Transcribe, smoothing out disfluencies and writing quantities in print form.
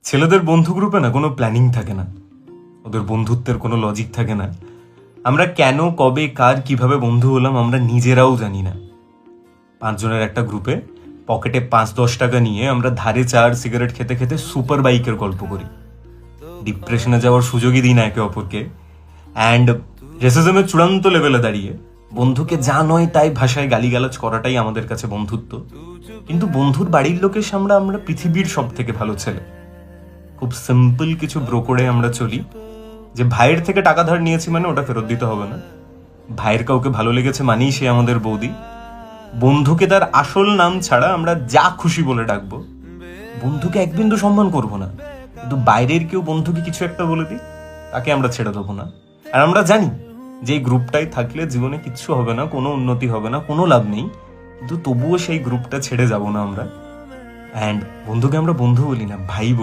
ছেলেদের বন্ধু গ্রুপে না কোনো প্ল্যানিং থাকে না, ওদের বন্ধুত্বের কোনো লজিক থাকে না। আমরা কেন, কবে, কার, কিভাবে বন্ধু হলাম আমরা নিজেরাও জানি না। 5 জনের একটা গ্রুপে পকেটে 5-10 টাকা নিয়ে আমরা ধারে চার সিগারেট খেতে খেতে সুপার বাইকের গল্প করি, ডিপ্রেশনে যাওয়ার সুযোগই দিই না একে অপরকে, অ্যান্ড রেসিজমের চূড়ান্ত লেভেলে দাঁড়িয়ে বন্ধুকে যা নয় তাই ভাষায় গালিগালাজ করাটাই আমাদের কাছে বন্ধুত্ব। কিন্তু বন্ধুর বাড়ির লোকের সামনে আমরা পৃথিবীর সব থেকে ভালো ছেলে। খুব সিম্পল কিছু ব্রো করে আমরা চলি, যে ভাইয়ের থেকে টাকা ধার নিয়েছি মানে ওটা ফেরত দিতে হবে না, ভাইয়ের কাউকে ভালো লেগেছে মানেই সে আমাদের বৌদি, বন্ধুকে তার আসল নাম ছাড়া আমরা যা খুশি বলে ডাকবো, বন্ধুকে এক বিন্দু সম্মান করবো না। কিন্তু বাইরের কেউ বন্ধুকে কিছু একটা বলে দিই, তাকে আমরা ছেড়ে দেবো না। আর আমরা জানি যে এই গ্রুপটাই থাকলে জীবনে কিচ্ছু হবে না, কোনো উন্নতি হবে না, কোনো লাভ নেই, কিন্তু তবুও সেই গ্রুপটা ছেড়ে যাব না আমরা। অ্যান্ড বন্ধুকে আমরা বন্ধু বলি না, ভাই বলি।